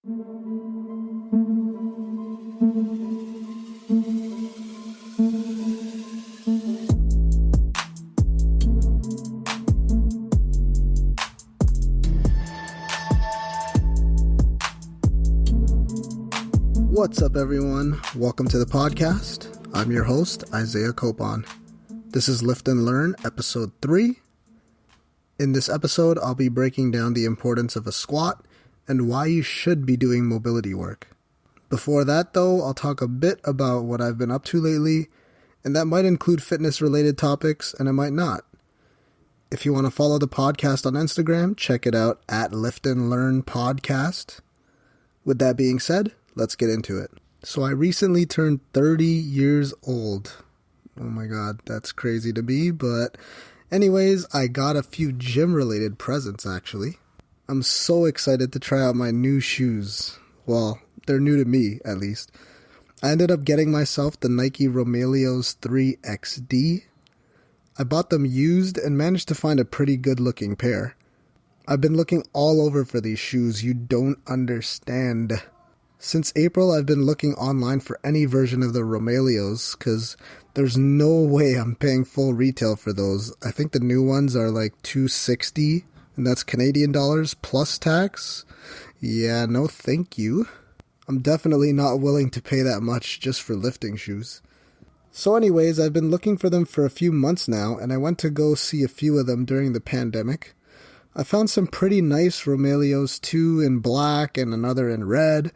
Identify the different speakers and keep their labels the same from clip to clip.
Speaker 1: What's up, everyone? Welcome to the podcast. I'm your host, Isaiah Copon. This is Lift and Learn, episode 3. In this episode, I'll be breaking down the importance of a squat and why you should be doing mobility work. Before that, though, I'll talk a bit about what I've been up to lately, and that might include fitness-related topics, and it might not. If you want to follow the podcast on Instagram, check it out at Lift and Learn Podcast. With that being said, let's get into it. So I recently turned 30 years old. Oh my god, that's crazy to me, but anyways, I got a few gym-related presents, actually. I'm so excited to try out my new shoes. Well, they're new to me, at least. I ended up getting myself the Nike Romaleos 3 XD. I bought them used and managed to find a pretty good-looking pair. I've been looking all over for these shoes, you don't understand. Since April, I've been looking online for any version of the Romaleos, because there's no way I'm paying full retail for those. I think the new ones are like $260, and that's Canadian dollars plus tax. Yeah, no thank you. I'm definitely not willing to pay that much just for lifting shoes. So anyways, I've been looking for them for a few months now, and I went to go see a few of them during the pandemic. I found some pretty nice Romaleos, two in black and another in red,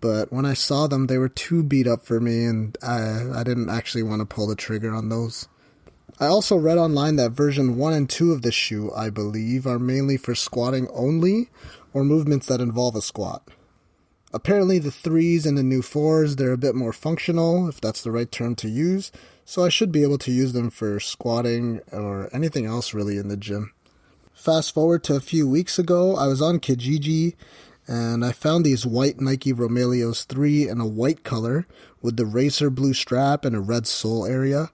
Speaker 1: but when I saw them, they were too beat up for me, and I didn't actually want to pull the trigger on those. I also read online that version 1 and 2 of the shoe, I believe, are mainly for squatting only, or movements that involve a squat. Apparently the 3s and the new 4s, they're a bit more functional, if that's the right term to use, so I should be able to use them for squatting or anything else really in the gym. Fast forward to a few weeks ago, I was on Kijiji, and I found these white Nike Romaleos 3 in a white color with the racer blue strap and a red sole area.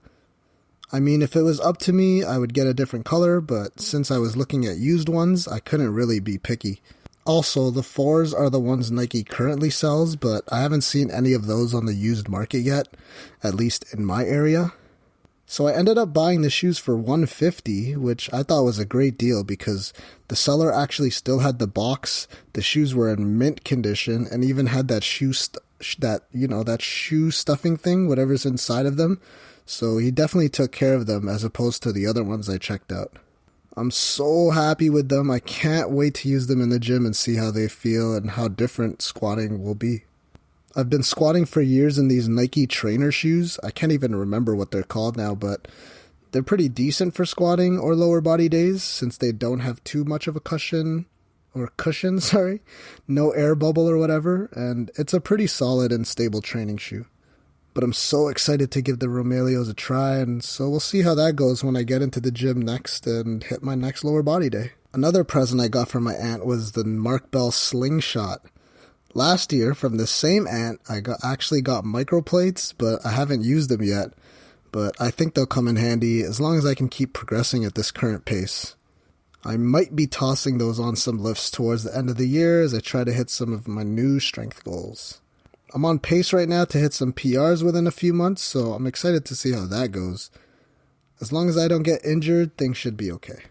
Speaker 1: I mean, if it was up to me, I would get a different color, but since I was looking at used ones, I couldn't really be picky. Also, the 4s are the ones Nike currently sells, but I haven't seen any of those on the used market yet, at least in my area. So I ended up buying the shoes for $150, which I thought was a great deal because the seller actually still had the box, the shoes were in mint condition, and even had that shoe stuffing thing, whatever's inside of them. So he definitely took care of them as opposed to the other ones I checked out. I'm so happy with them. I can't wait to use them in the gym and see how they feel and how different squatting will be. I've been squatting for years in these Nike trainer shoes. I can't even remember what they're called now, but they're pretty decent for squatting or lower body days since they don't have too much of a cushion, no air bubble or whatever, and it's a pretty solid and stable training shoe. But I'm so excited to give the Romaleos a try, and so we'll see how that goes when I get into the gym next and hit my next lower body day. Another present I got from my aunt was the Mark Bell slingshot. Last year, from the same aunt, I actually got microplates, but I haven't used them yet. But I think they'll come in handy as long as I can keep progressing at this current pace. I might be tossing those on some lifts towards the end of the year as I try to hit some of my new strength goals. I'm on pace right now to hit some PRs within a few months, so I'm excited to see how that goes. As long as I don't get injured, things should be okay.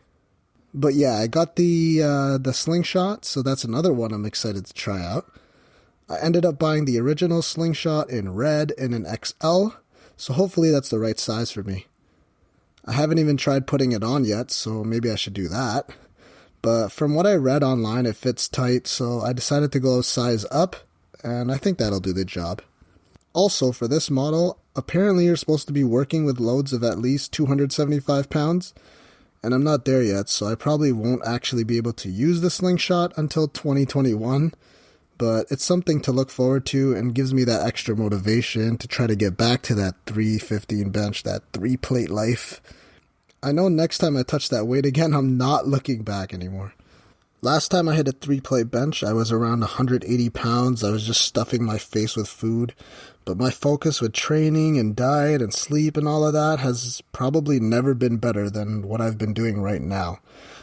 Speaker 1: But yeah, I got the slingshot, so that's another one I'm excited to try out. I ended up buying the original slingshot in red in an XL, so hopefully that's the right size for me. I haven't even tried putting it on yet, so maybe I should do that. But from what I read online, it fits tight, so I decided to go a size up, and I think that'll do the job. Also, for this model, apparently you're supposed to be working with loads of at least 275 pounds, and I'm not there yet, so I probably won't actually be able to use the slingshot until 2021, but it's something to look forward to and gives me that extra motivation to try to get back to that 315 bench, that 3-plate life. I know next time I touch that weight again, I'm not looking back anymore. Last time I hit a 3-plate bench, I was around 180 pounds. I was just stuffing my face with food. But my focus with training and diet and sleep and all of that has probably never been better than what I've been doing right now.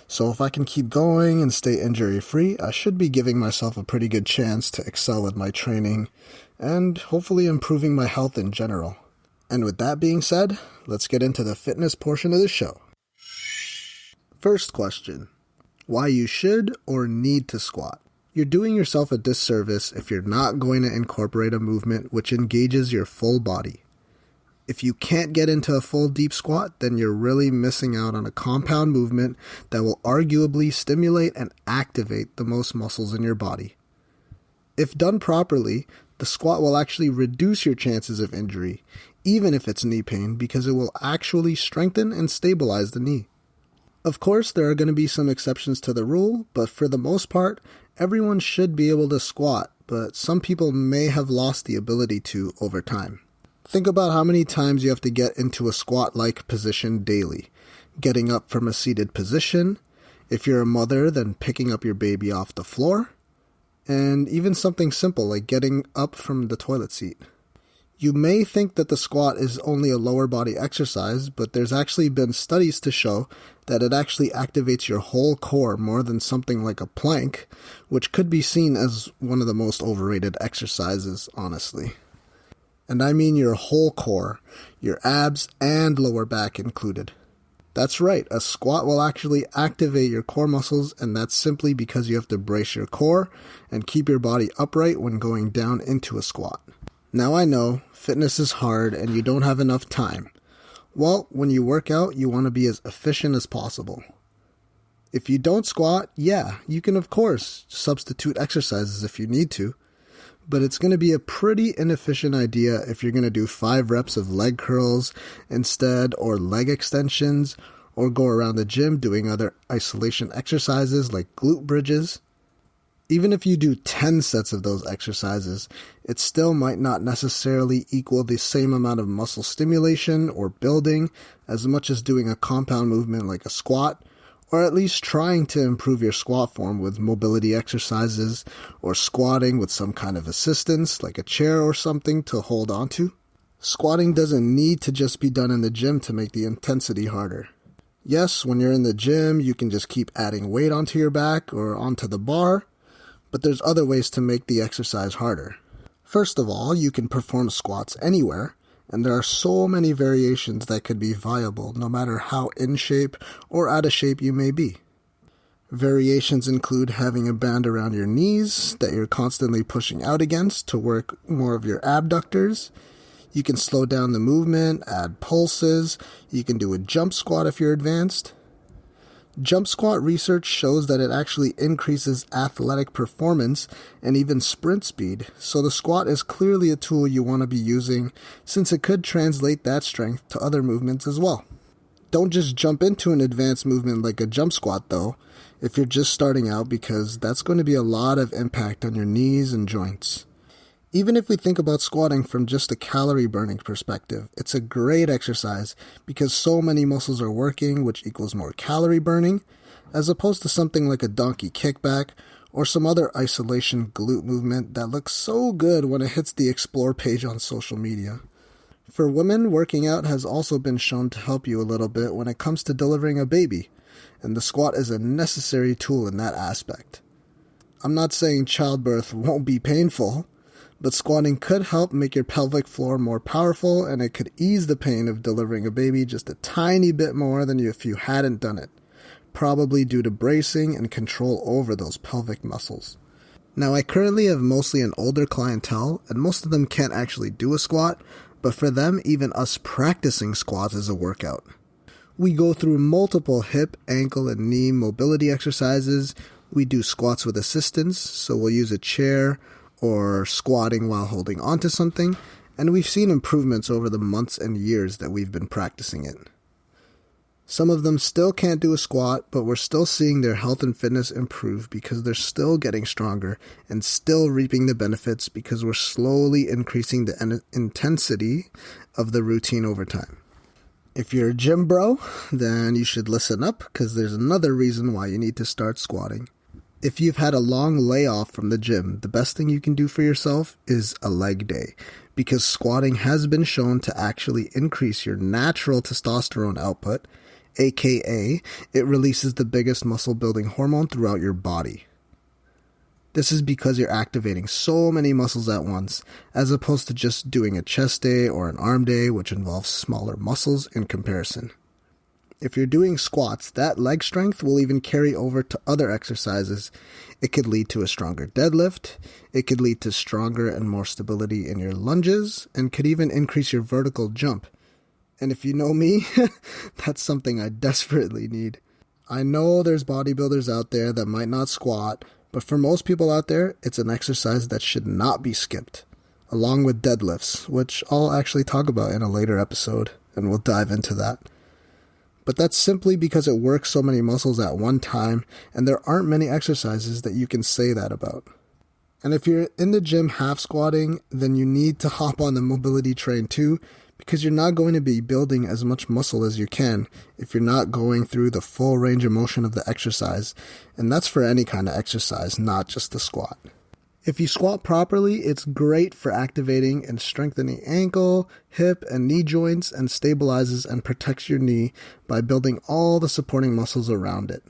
Speaker 1: So if I can keep going and stay injury-free, I should be giving myself a pretty good chance to excel at my training and hopefully improving my health in general. And with that being said, let's get into the fitness portion of the show. First question: why you should or need to squat? You're doing yourself a disservice if you're not going to incorporate a movement which engages your full body. If you can't get into a full deep squat, then you're really missing out on a compound movement that will arguably stimulate and activate the most muscles in your body. If done properly, the squat will actually reduce your chances of injury, even if it's knee pain, because it will actually strengthen and stabilize the knee. Of course, there are going to be some exceptions to the rule, but for the most part, everyone should be able to squat, but some people may have lost the ability to over time. Think about how many times you have to get into a squat-like position daily. Getting up from a seated position, if you're a mother, then picking up your baby off the floor, and even something simple like getting up from the toilet seat. You may think that the squat is only a lower body exercise, but there's actually been studies to show that it actually activates your whole core more than something like a plank, which could be seen as one of the most overrated exercises, honestly. And I mean your whole core, your abs and lower back included. That's right, a squat will actually activate your core muscles, and that's simply because you have to brace your core and keep your body upright when going down into a squat. Now I know, fitness is hard and you don't have enough time. Well, when you work out, you want to be as efficient as possible. If you don't squat, yeah, you can of course substitute exercises if you need to, but it's going to be a pretty inefficient idea if you're going to do 5 reps of leg curls instead, or leg extensions, or go around the gym doing other isolation exercises like glute bridges. Even if you do 10 sets of those exercises, it still might not necessarily equal the same amount of muscle stimulation or building as much as doing a compound movement like a squat, or at least trying to improve your squat form with mobility exercises or squatting with some kind of assistance like a chair or something to hold onto. Squatting doesn't need to just be done in the gym to make the intensity harder. Yes, when you're in the gym, you can just keep adding weight onto your back or onto the bar, but there's other ways to make the exercise harder. First of all, you can perform squats anywhere, and there are so many variations that could be viable no matter how in shape or out of shape you may be. Variations include having a band around your knees that you're constantly pushing out against to work more of your abductors. You can slow down the movement, add pulses. You can do a jump squat if you're advanced. Jump squat research shows that it actually increases athletic performance and even sprint speed, so the squat is clearly a tool you want to be using since it could translate that strength to other movements as well. Don't just jump into an advanced movement like a jump squat though, if you're just starting out, because that's going to be a lot of impact on your knees and joints. Even if we think about squatting from just a calorie burning perspective, it's a great exercise because so many muscles are working, which equals more calorie burning, as opposed to something like a donkey kickback or some other isolation glute movement that looks so good when it hits the explore page on social media. For women, working out has also been shown to help you a little bit when it comes to delivering a baby, and the squat is a necessary tool in that aspect. I'm not saying childbirth won't be painful, but squatting could help make your pelvic floor more powerful, and it could ease the pain of delivering a baby just a tiny bit more than if you hadn't done it, probably due to bracing and control over those pelvic muscles. Now, I currently have mostly an older clientele, and most of them can't actually do a squat, but for them, even us practicing squats is a workout. We go through multiple hip, ankle, and knee mobility exercises. We do squats with assistance, so we'll use a chair or squatting while holding onto something, and we've seen improvements over the months and years that we've been practicing it. Some of them still can't do a squat, but we're still seeing their health and fitness improve because they're still getting stronger and still reaping the benefits because we're slowly increasing the intensity of the routine over time. If you're a gym bro, then you should listen up because there's another reason why you need to start squatting. If you've had a long layoff from the gym, the best thing you can do for yourself is a leg day, because squatting has been shown to actually increase your natural testosterone output, aka it releases the biggest muscle building hormone throughout your body. This is because you're activating so many muscles at once, as opposed to just doing a chest day or an arm day, which involves smaller muscles in comparison. If you're doing squats, that leg strength will even carry over to other exercises. It could lead to a stronger deadlift, it could lead to stronger and more stability in your lunges, and could even increase your vertical jump. And if you know me, that's something I desperately need. I know there's bodybuilders out there that might not squat, but for most people out there, it's an exercise that should not be skipped, along with deadlifts, which I'll actually talk about in a later episode, and we'll dive into that. But that's simply because it works so many muscles at one time, and there aren't many exercises that you can say that about. And if you're in the gym half squatting, then you need to hop on the mobility train too, because you're not going to be building as much muscle as you can if you're not going through the full range of motion of the exercise, and that's for any kind of exercise, not just the squat. If you squat properly, it's great for activating and strengthening ankle, hip, and knee joints, and stabilizes and protects your knee by building all the supporting muscles around it.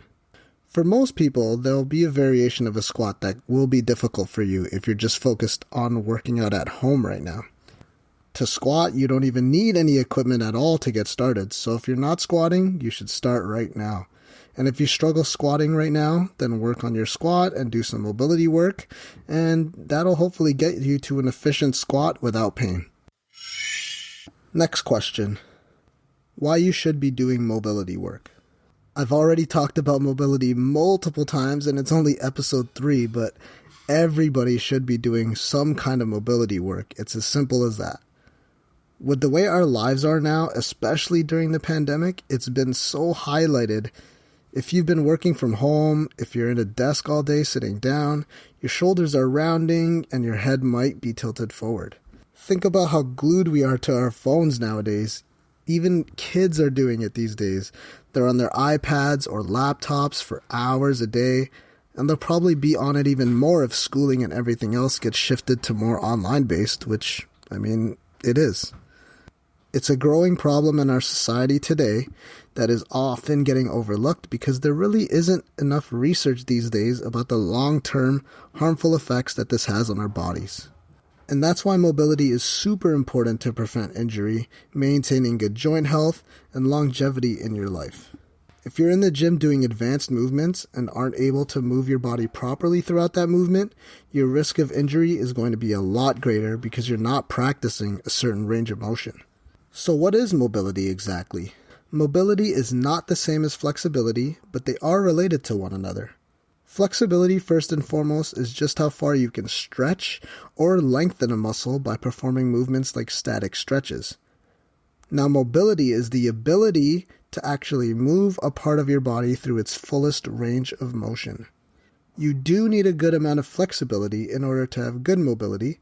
Speaker 1: For most people, there'll be a variation of a squat that will be difficult for you if you're just focused on working out at home right now. To squat, you don't even need any equipment at all to get started, so if you're not squatting, you should start right now. And if you struggle squatting right now, then work on your squat and do some mobility work, and that'll hopefully get you to an efficient squat without pain. Next question. Why you should be doing mobility work. I've already talked about mobility multiple times, and it's only episode 3, but everybody should be doing some kind of mobility work. It's as simple as that. With the way our lives are now, especially during the pandemic, it's been so highlighted. If you've been working from home, if you're in a desk all day sitting down, your shoulders are rounding and your head might be tilted forward. Think about how glued we are to our phones nowadays. Even kids are doing it these days. They're on their iPads or laptops for hours a day, and they'll probably be on it even more if schooling and everything else gets shifted to more online-based, which, it is. It's a growing problem in our society today that is often getting overlooked because there really isn't enough research these days about the long-term harmful effects that this has on our bodies. And that's why mobility is super important to prevent injury, maintaining good joint health, and longevity in your life. If you're in the gym doing advanced movements and aren't able to move your body properly throughout that movement, your risk of injury is going to be a lot greater because you're not practicing a certain range of motion. So what is mobility exactly? Mobility is not the same as flexibility, but they are related to one another. Flexibility, first and foremost, is just how far you can stretch or lengthen a muscle by performing movements like static stretches. Now, mobility is the ability to actually move a part of your body through its fullest range of motion. You do need a good amount of flexibility in order to have good mobility,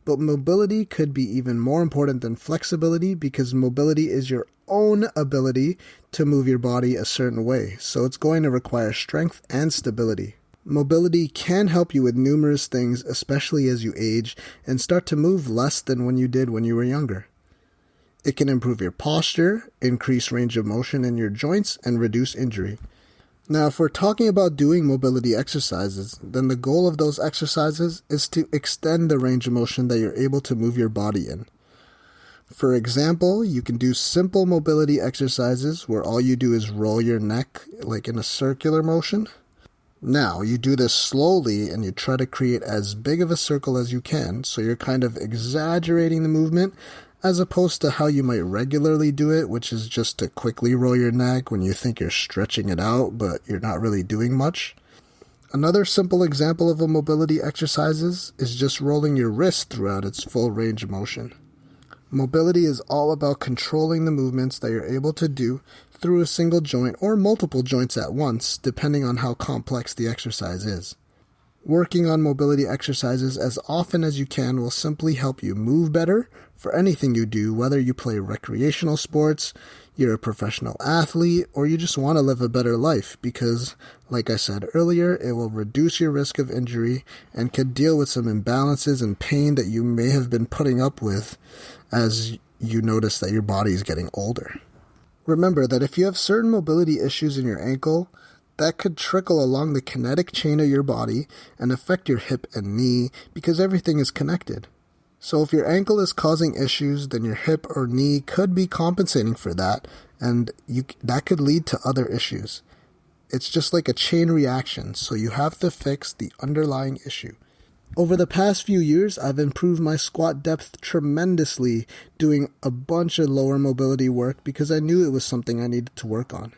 Speaker 1: but mobility could be even more important than flexibility because mobility is your own ability to move your body a certain way, so it's going to require strength and stability. Mobility can help you with numerous things, especially as you age and start to move less than when you did when you were younger. It can improve your posture, increase range of motion in your joints, and reduce injury. Now, if we're talking about doing mobility exercises, then the goal of those exercises is to extend the range of motion that you're able to move your body in. For example, you can do simple mobility exercises where all you do is roll your neck like in a circular motion. Now, you do this slowly and you try to create as big of a circle as you can, so you're kind of exaggerating the movement as opposed to how you might regularly do it, which is just to quickly roll your neck when you think you're stretching it out, but you're not really doing much. Another simple example of a mobility exercises is just rolling your wrist throughout its full range of motion. Mobility is all about controlling the movements that you're able to do through a single joint or multiple joints at once, depending on how complex the exercise is. Working on mobility exercises as often as you can will simply help you move better for anything you do, whether you play recreational sports, you're a professional athlete, or you just want to live a better life because, like I said earlier, it will reduce your risk of injury and could deal with some imbalances and pain that you may have been putting up with as you notice that your body is getting older. Remember that if you have certain mobility issues in your ankle, that could trickle along the kinetic chain of your body and affect your hip and knee because everything is connected. So if your ankle is causing issues, then your hip or knee could be compensating for that, and that could lead to other issues. It's just like a chain reaction, so you have to fix the underlying issue. Over the past few years, I've improved my squat depth tremendously, doing a bunch of lower mobility work because I knew it was something I needed to work on.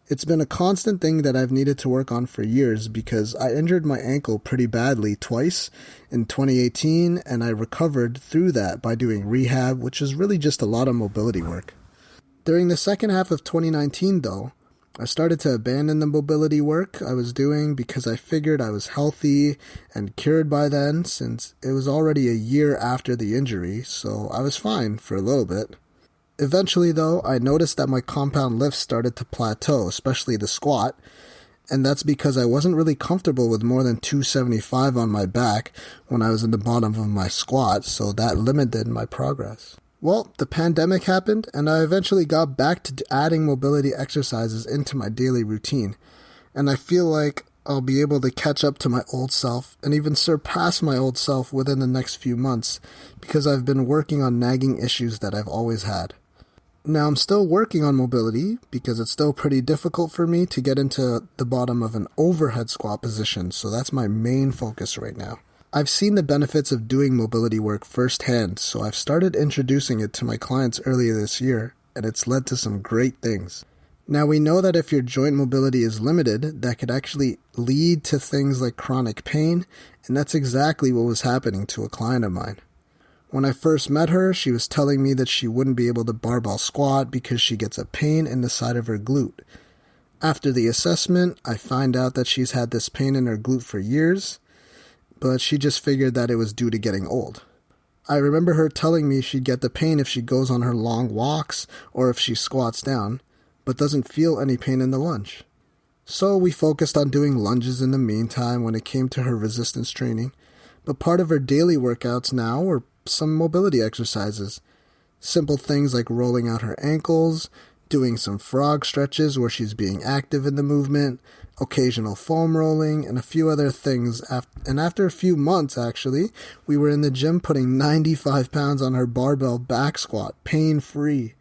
Speaker 1: It's been a constant thing that I've needed to work on for years because I injured my ankle pretty badly twice in 2018, and I recovered through that by doing rehab, which is really just a lot of mobility work. During the second half of 2019, though, I started to abandon the mobility work I was doing because I figured I was healthy and cured by then, since it was already a year after the injury, so I was fine for a little bit. Eventually, though, I noticed that my compound lifts started to plateau, especially the squat, and that's because I wasn't really comfortable with more than 275 on my back when I was in the bottom of my squat, so that limited my progress. Well, the pandemic happened, and I eventually got back to adding mobility exercises into my daily routine, and I feel like I'll be able to catch up to my old self and even surpass my old self within the next few months because I've been working on nagging issues that I've always had. Now, I'm still working on mobility because it's still pretty difficult for me to get into the bottom of an overhead squat position, so that's my main focus right now. I've seen the benefits of doing mobility work firsthand, so I've started introducing it to my clients earlier this year, and it's led to some great things. Now, we know that if your joint mobility is limited, that could actually lead to things like chronic pain, and that's exactly what was happening to a client of mine. When I first met her, she was telling me that she wouldn't be able to barbell squat because she gets a pain in the side of her glute. After the assessment, I find out that she's had this pain in her glute for years, but she just figured that it was due to getting old. I remember her telling me she'd get the pain if she goes on her long walks or if she squats down, but doesn't feel any pain in the lunge. So we focused on doing lunges in the meantime when it came to her resistance training, but part of her daily workouts now were some mobility exercises. Simple things like rolling out her ankles, doing some frog stretches where she's being active in the movement, occasional foam rolling, and a few other things. And after a few months, actually, we were in the gym putting 95 pounds on her barbell back squat, pain-free.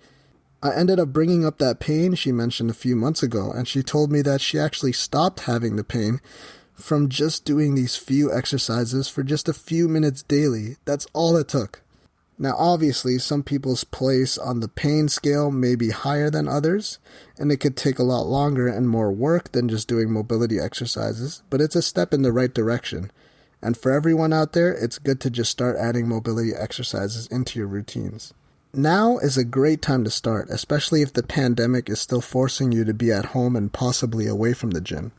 Speaker 1: I ended up bringing up that pain she mentioned a few months ago, and she told me that she actually stopped having the pain from just doing these few exercises for just a few minutes daily. That's all it took. Now, obviously, some people's place on the pain scale may be higher than others, and it could take a lot longer and more work than just doing mobility exercises, but it's a step in the right direction. And for everyone out there, it's good to just start adding mobility exercises into your routines. Now is a great time to start, especially if the pandemic is still forcing you to be at home and possibly away from the gym.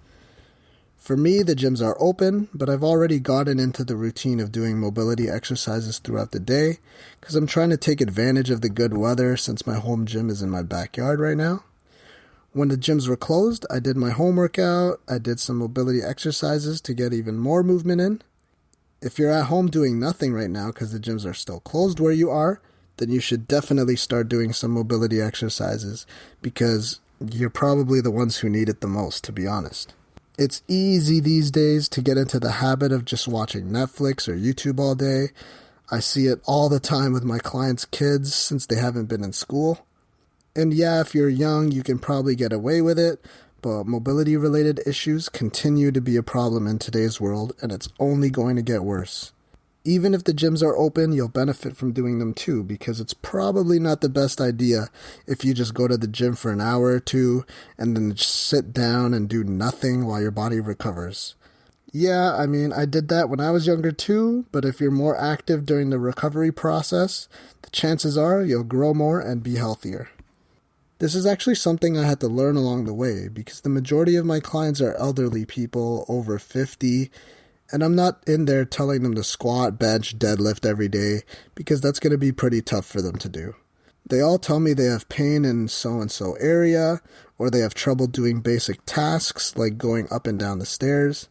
Speaker 1: For me, the gyms are open, but I've already gotten into the routine of doing mobility exercises throughout the day because I'm trying to take advantage of the good weather since my home gym is in my backyard right now. When the gyms were closed, I did my home workout, I did some mobility exercises to get even more movement in. If you're at home doing nothing right now because the gyms are still closed where you are, then you should definitely start doing some mobility exercises because you're probably the ones who need it the most, to be honest. It's easy these days to get into the habit of just watching Netflix or YouTube all day. I see it all the time with my clients' kids since they haven't been in school. And yeah, if you're young, you can probably get away with it, but mobility-related issues continue to be a problem in today's world, and it's only going to get worse. Even if the gyms are open, you'll benefit from doing them too, because it's probably not the best idea if you just go to the gym for an hour or two and then just sit down and do nothing while your body recovers. Yeah, I mean, I did that when I was younger too, but if you're more active during the recovery process, the chances are you'll grow more and be healthier. This is actually something I had to learn along the way, because the majority of my clients are elderly people over 50, and I'm not in there telling them to squat, bench, deadlift every day, because that's going to be pretty tough for them to do. They all tell me they have pain in so-and-so area, or they have trouble doing basic tasks like going up and down the stairs.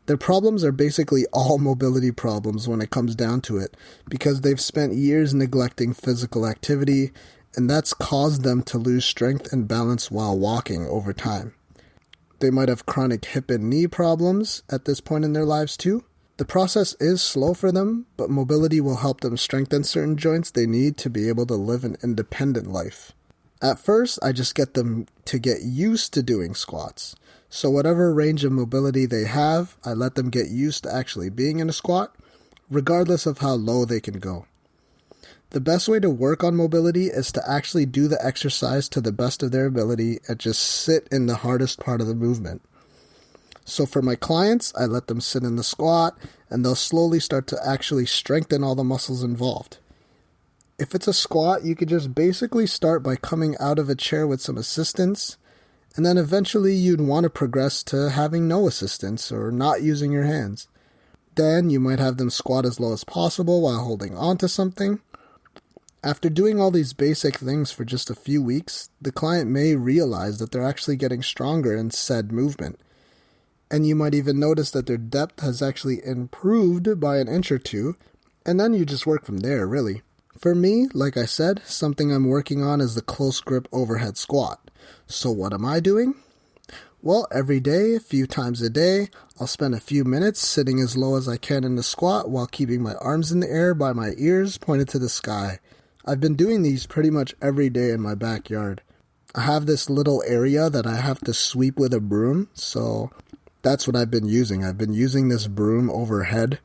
Speaker 1: Their problems are basically all mobility problems when it comes down to it, because they've spent years neglecting physical activity, and that's caused them to lose strength and balance while walking over time. They might have chronic hip and knee problems at this point in their lives too. The process is slow for them, but mobility will help them strengthen certain joints they need to be able to live an independent life. At first, I just get them to get used to doing squats. So whatever range of mobility they have, I let them get used to actually being in a squat, regardless of how low they can go. The best way to work on mobility is to actually do the exercise to the best of their ability and just sit in the hardest part of the movement. So for my clients, I let them sit in the squat, and they'll slowly start to actually strengthen all the muscles involved. If it's a squat, you could just basically start by coming out of a chair with some assistance, and then eventually you'd want to progress to having no assistance or not using your hands. Then you might have them squat as low as possible while holding on to something. After doing all these basic things for just a few weeks, the client may realize that they're actually getting stronger in said movement. And you might even notice that their depth has actually improved by an inch or two, and then you just work from there, really. For me, like I said, something I'm working on is the close grip overhead squat. So what am I doing? Well, every day, a few times a day, I'll spend a few minutes sitting as low as I can in the squat while keeping my arms in the air by my ears pointed to the sky. I've been doing these pretty much every day in my backyard. I have this little area that I have to sweep with a broom, so that's what I've been using. I've been using this broom overhead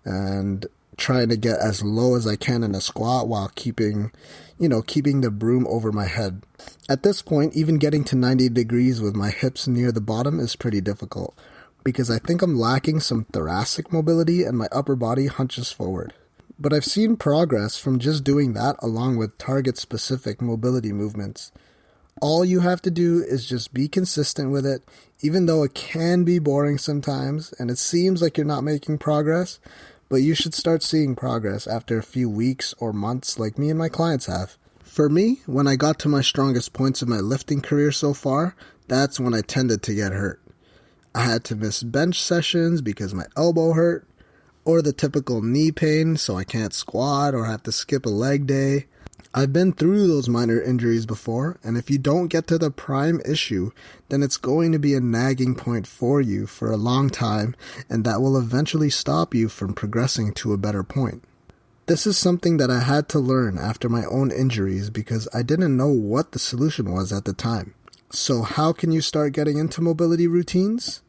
Speaker 1: and trying to get as low as I can in a squat while keeping the broom over my head. At this point, even getting to 90 degrees with my hips near the bottom is pretty difficult because I think I'm lacking some thoracic mobility and my upper body hunches forward. But I've seen progress from just doing that along with target-specific mobility movements. All you have to do is just be consistent with it, even though it can be boring sometimes and it seems like you're not making progress, but you should start seeing progress after a few weeks or months like me and my clients have. For me, when I got to my strongest points in my lifting career so far, that's when I tended to get hurt. I had to miss bench sessions because my elbow hurt, or the typical knee pain so I can't squat or have to skip a leg day. I've been through those minor injuries before, and if you don't get to the prime issue, then it's going to be a nagging point for you for a long time, and that will eventually stop you from progressing to a better point. This is something that I had to learn after my own injuries because I didn't know what the solution was at the time. So how can you start getting into mobility routines?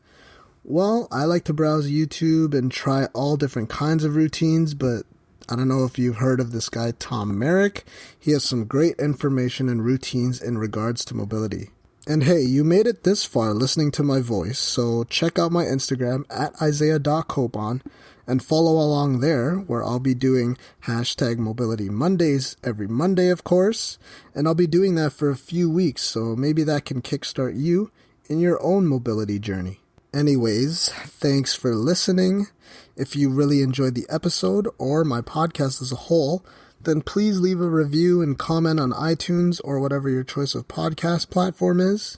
Speaker 1: Well, I like to browse YouTube and try all different kinds of routines, but I don't know if you've heard of this guy, Tom Merrick. He has some great information and routines in regards to mobility. And hey, you made it this far listening to my voice, so check out my Instagram at isaiah.copon and follow along there where I'll be doing #mobility Mondays every Monday, of course, and I'll be doing that for a few weeks, so maybe that can kickstart you in your own mobility journey. Anyways, thanks for listening. If you really enjoyed the episode or my podcast as a whole, then please leave a review and comment on iTunes or whatever your choice of podcast platform is.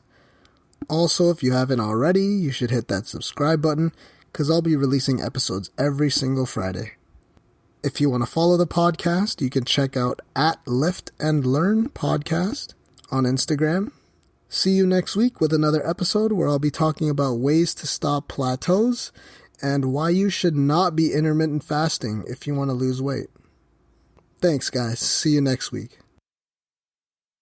Speaker 1: Also, if you haven't already, you should hit that subscribe button because I'll be releasing episodes every single Friday. If you want to follow the podcast, you can check out @LiftAndLearnPodcast on Instagram. See you next week with another episode where I'll be talking about ways to stop plateaus and why you should not be intermittent fasting if you want to lose weight. Thanks, guys. See you next week.